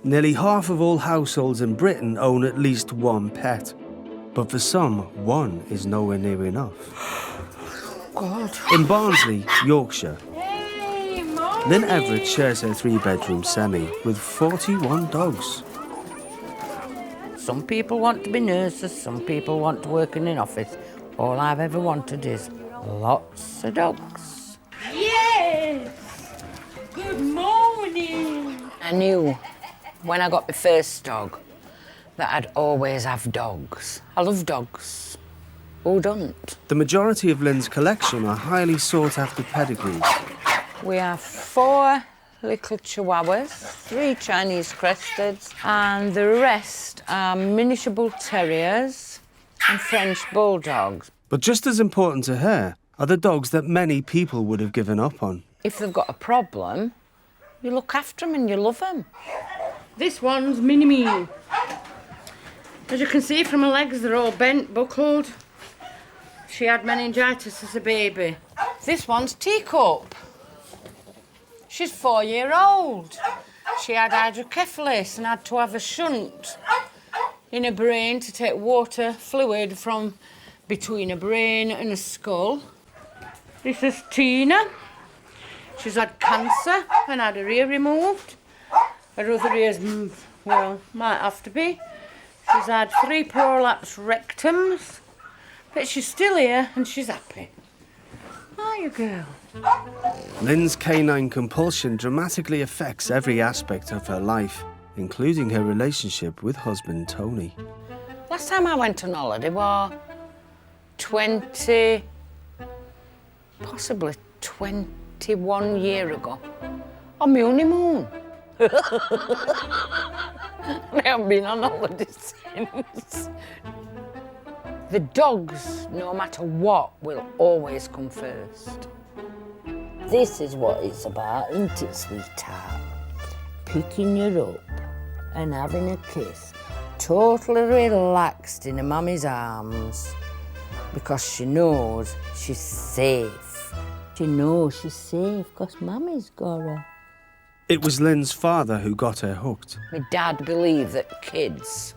Nearly half of all households in Britain own at least one pet. But for some, one is nowhere near enough. God. In Barnsley, Yorkshire, Hey, morning. Lynn Everett shares her 3-bedroom semi with 41 dogs. Some people want to be nurses, some people want to work in an office. All I've ever wanted is lots of dogs. Yes! Good morning! I knew when I got my first dog that I'd always have dogs. I love dogs. Who don't? The majority of Lynn's collection are highly sought-after pedigrees. We have 4 little chihuahuas, 3 Chinese cresteds, and the rest are miniature bull terriers and French bulldogs. But just as important to her are the dogs that many people would have given up on. If they've got a problem, you look after them and you love them. This one's Mini-Me. As you can see from her legs, they're all bent, buckled. She had meningitis as a baby. This one's Teacup. She's 4-year-old. She had hydrocephalus and had to have a shunt in her brain to take water fluid from between her brain and her skull. This is Tina. She's had cancer and had her ear removed. Her other ear's, well, might have to be. She's had 3 prolapsed rectums, but she's still here and she's happy. Are you, girl? Lynn's canine compulsion dramatically affects every aspect of her life, including her relationship with husband Tony. Last time I went on holiday was possibly 21 years ago, on my honeymoon. I haven't been on holiday since. The dogs, no matter what, will always come first. This is what it's about, isn't it, sweetheart? Picking you up and having a kiss, totally relaxed in her mummy's arms, because she knows she's safe. She knows she's safe because mummy's got her. It was Lynn's father who got her hooked. My dad believed that kids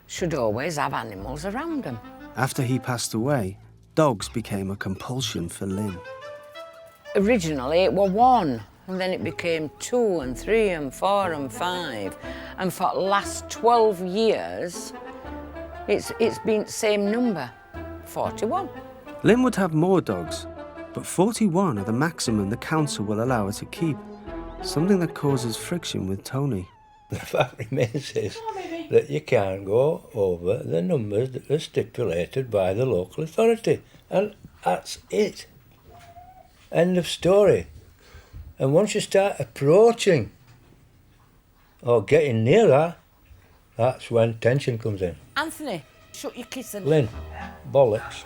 should always have animals around them. After he passed away, dogs became a compulsion for Lynn. Originally it was 1, and then it became 2 and 3 and 4 and 5. And for the last 12 years, it's been the same number, 41. Lynn would have more dogs, but 41 are the maximum the council will allow her to keep, something that causes friction with Tony. The fact remains is that you can't go over the numbers that are stipulated by the local authority. And that's it. End of story. And once you start approaching or getting near that, that's when tension comes in. Anthony, shut your kissing. Lynn, bollocks.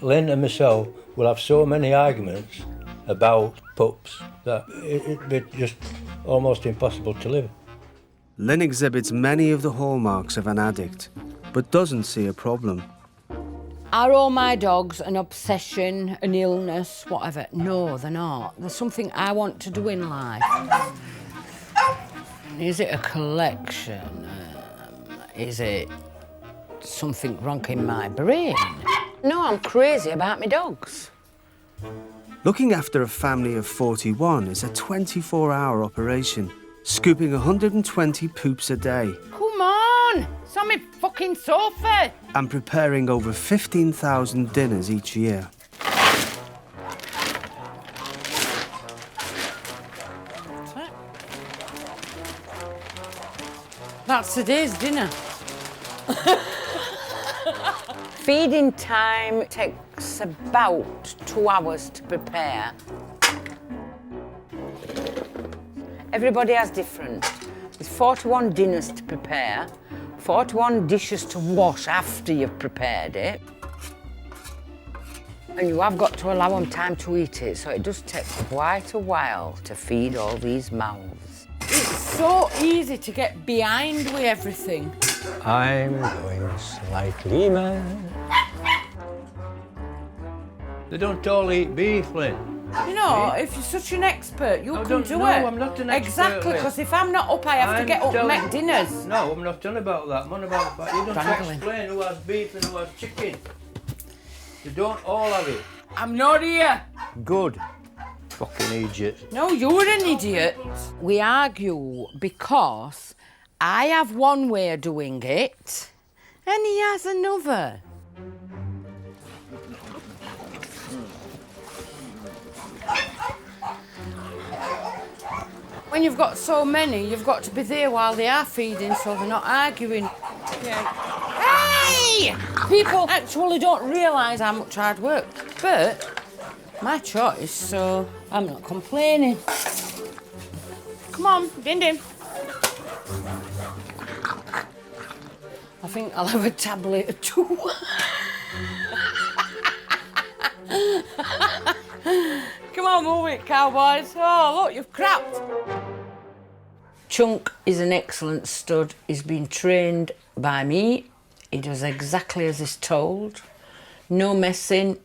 Lynn and myself will have so many arguments about pups that it'd be just almost impossible to live. Lynn exhibits many of the hallmarks of an addict, but doesn't see a problem. Are all my dogs an obsession, an illness, whatever? No, they're not. There's something I want to do in life. Is it a collection? Is it something wrong in my brain? No, I'm crazy about my dogs. Looking after a family of 41 is a 24-hour operation, scooping 120 poops a day. Come on! It's on my fucking sofa! And preparing over 15,000 dinners each year. That's today's dinner. Feeding time takes about 2 hours to prepare. Everybody has different. There's 41 dinners to prepare, 41 dishes to wash after you've prepared it. And you have got to allow them time to eat it, so it does take quite a while to feed all these mouths. It's so easy to get behind with everything. I'm going slightly mad. They don't all eat beef, Lynn. You know, if you're such an expert, you come to work. No, I'm not an expert. Exactly, because if I'm not up, I have to get up and make dinners. No, I'm not done about that. I'm on about the fact you don't Wrangling. explain who has beef and who has chicken. You don't all have it. I'm not here. Good. Fucking idiot. No, you're an idiot. We argue because I have one way of doing it and he has another. When you've got so many, you've got to be there while they are feeding so they're not arguing. Yeah. Hey! People actually don't realise how much hard work, but my choice, so I'm not complaining. Come on, Din Din. I think I'll have a tablet or two. Come on, move it, cowboys. Oh, look, you've crapped. Chunk is an excellent stud. He's been trained by me. He does exactly as he's told. No messing.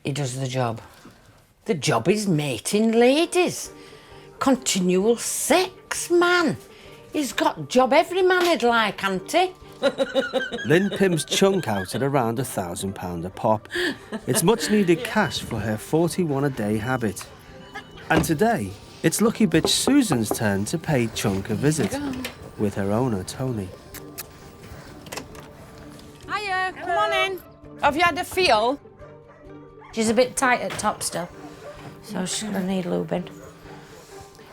He does the job. The job is mating ladies. Continual sex, man. He's got job every man would like, ain't he? Lynn pims Chunk out at around £1,000 a pop. It's much needed cash for her 41 a day habit. And today, it's lucky bitch Susan's turn to pay Chunk a visit with her owner, Tony. Hiya, come on in. Have you had a feel? She's a bit tight at top still, so she's gonna need lubing.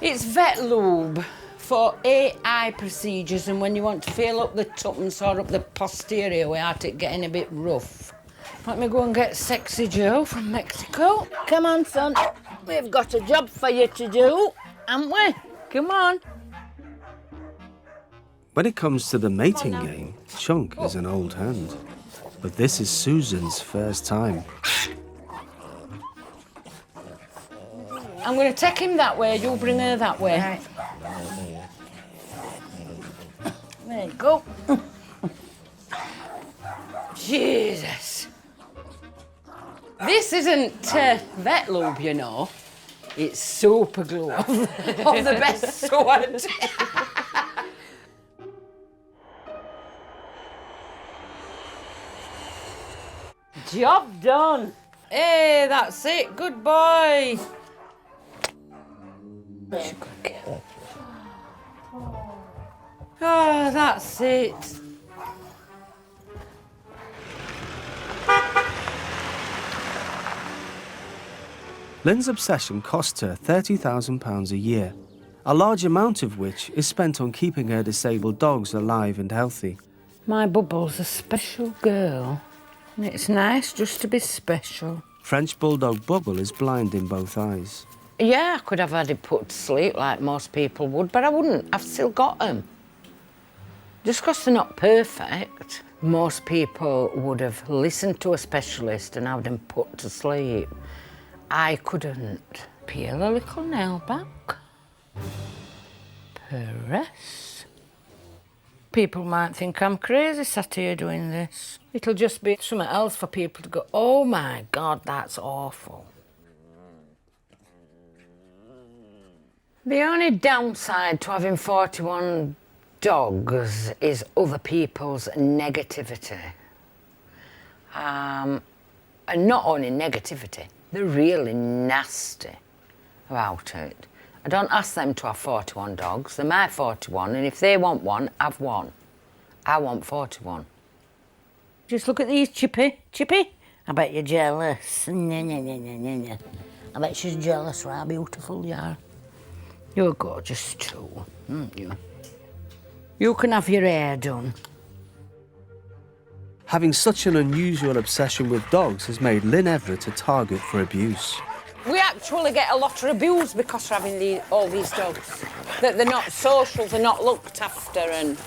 It's vet lube for AI procedures and when you want to feel up the tuppence or up the posterior without it getting a bit rough. Let me go and get Sexy Joe from Mexico. Come on, son. We've got a job for you to do, haven't we? Come on. When it comes to the mating game, Chunk is an old hand. But this is Susan's first time. I'm going to take him that way, you'll bring her that way. Right. There you go. Jesus. This isn't vet lube, you know. It's super glue of the best sort. Job done. Hey, that's it. Good boy. Oh, that's it. Lynn's obsession costs her £30,000 a year, a large amount of which is spent on keeping her disabled dogs alive and healthy. My Bubble's a special girl. And it's nice just to be special. French Bulldog Bubble is blind in both eyes. Yeah, I could have had it put to sleep like most people would, but I wouldn't. I've still got them. Just because they're not perfect, most people would have listened to a specialist and had them put to sleep. I couldn't. Peel a little nail back. Press. People might think I'm crazy sat here doing this. It'll just be something else for people to go, oh my God, that's awful. The only downside to having 41 dogs is other people's negativity. And not only negativity, they're really nasty about it. I don't ask them to have 41 dogs. They're my 41, and if they want one, I've one. I want 41. Just look at these, Chippy. Chippy? I bet you're jealous. I bet she's jealous of how beautiful you are. You're gorgeous too, aren't you? You can have your hair done. Having such an unusual obsession with dogs has made Lynn Everett a target for abuse. We actually get a lot of abuse because we're having all these dogs. That they're not social, they're not looked after, and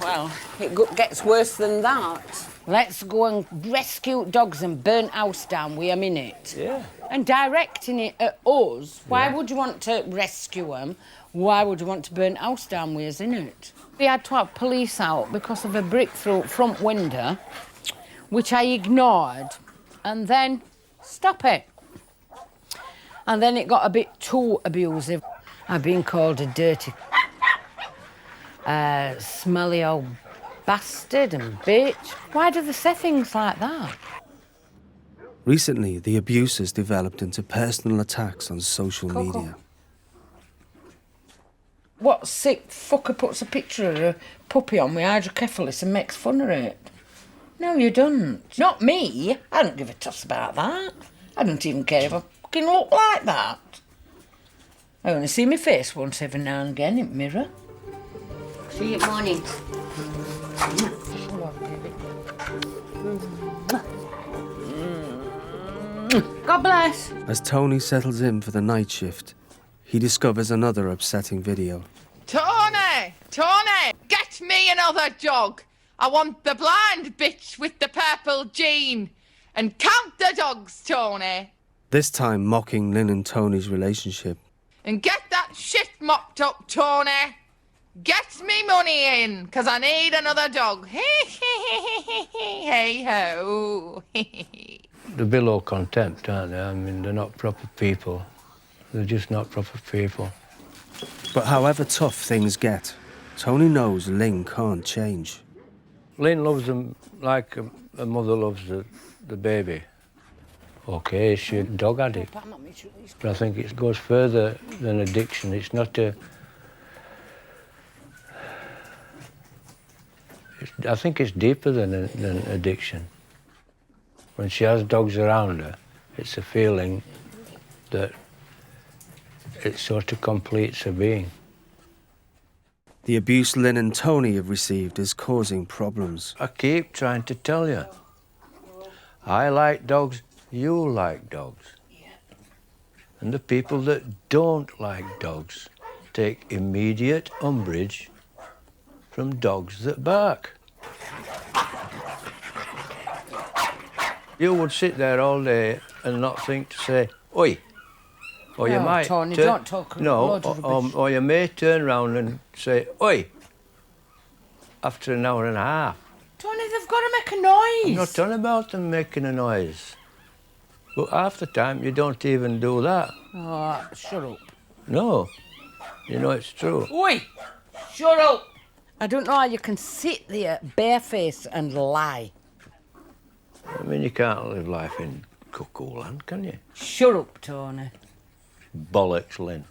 well, it gets worse than that. Let's go and rescue dogs and burn house down with them in it. Yeah. And directing it at us. Why would you want to rescue them? Why would you want to burn house down with us in it? We had to have police out because of a brick through front window, which I ignored, and then stop it. And then it got a bit too abusive. I've been called a dirty, smelly old bastard and bitch. Why do they say things like that? Recently, the abuse has developed into personal attacks on social media. What sick fucker puts a picture of a puppy on with hydrocephalus and makes fun of it? No, you don't. Not me. I don't give a toss about that. I don't even care if I fucking look like that. I only see my face once every now and again in the mirror. See you at morning. God bless. As Tony settles in for the night shift, he discovers another upsetting video. Tony! Tony! Get me another dog! I want the blind bitch with the purple jean. And count the dogs, Tony! This time mocking Lynn and Tony's relationship. And get that shit mopped up, Tony! Get me money in, 'cause I need another dog. Hey ho! They're below contempt, aren't they? I mean, they're not proper people. They're just not proper people. But however tough things get, Tony knows Lynn can't change. Lynn loves them like a mother loves the baby. OK, she's a dog addict. But I think it goes further than addiction. It's not a... I think it's deeper than addiction. When she has dogs around her, it's a feeling that it sort of completes her being. The abuse Lynn and Tony have received is causing problems. I keep trying to tell you. I like dogs, you like dogs. And the people that don't like dogs take immediate umbrage from dogs that bark. You would sit there all day and not think to say, oi. Or you might... Tony, don't talk or you may turn round and say, oi, after an hour and a half. Tony, they've got to make a noise. I'm not talking about them making a noise. But half the time, you don't even do that. Oh, shut up. No. You know it's true. Oi! Shut up! I don't know how you can sit there barefaced and lie. I mean, you can't live life in cuckoo land, can you? Shut up, Tony. Bollocks, Lynn.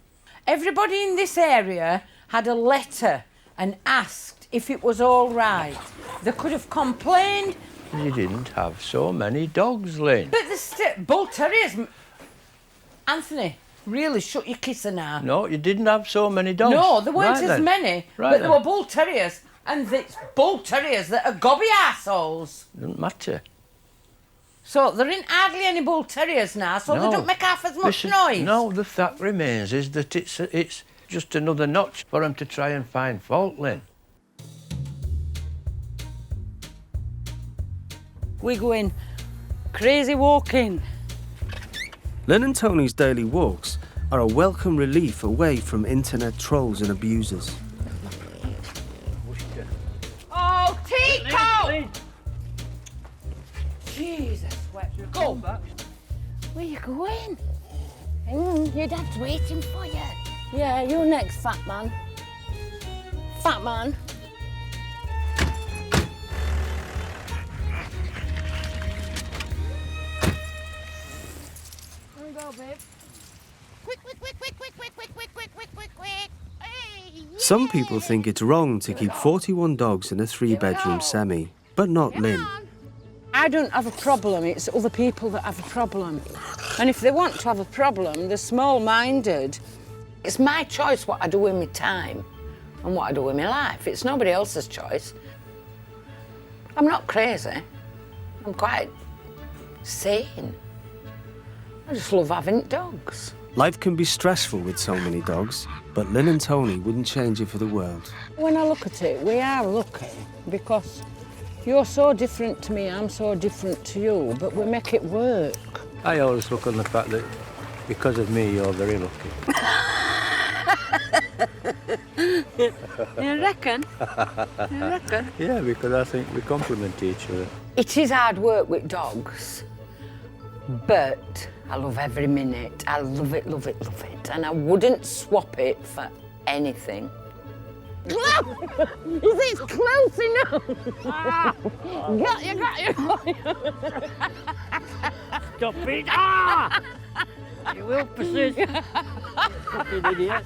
Everybody in this area had a letter and asked if it was all right. They could have complained. You didn't have so many dogs, Lynn. But the bull terriers... Anthony, really shut your kisser now. No, you didn't have so many dogs. No, there weren't Right as then. many, Right but there then. were bull terriers. And it's bull terriers that are gobby arseholes. Doesn't matter. So there ain't hardly any bull terriers now, so they No. don't make half as much Listen, noise. No, the fact remains is that it's just another notch for them to try and find fault, Lynn. We go in crazy walking. Lynn and Tony's daily walks are a welcome relief away from internet trolls and abusers. Oh, Tico! Jesus, go. Where you going? Your dad's waiting for you. Yeah, you're next, fat man. Fat man. There you go, babe. Quick, quick, quick, quick, quick, quick, quick, quick, quick, quick, quick, quick. Hey, Some people think it's wrong to keep 41 dogs in a 3-bedroom semi, but not Lynn. I don't have a problem, it's other people that have a problem. And if they want to have a problem, they're small-minded. It's my choice what I do with my time and what I do with my life. It's nobody else's choice. I'm not crazy. I'm quite sane. I just love having dogs. Life can be stressful with so many dogs, but Lynn and Tony wouldn't change it for the world. When I look at it, we are lucky because you're so different to me, I'm so different to you, but we make it work. I always look on the fact that because of me, you're very lucky. You reckon? You reckon? Yeah, because I think we complement each other. It is hard work with dogs, but I love every minute. I love it, love it, love it. And I wouldn't swap it for anything. Is it close enough? Got you. Stop it! Ah! You will persist. Fucking idiot.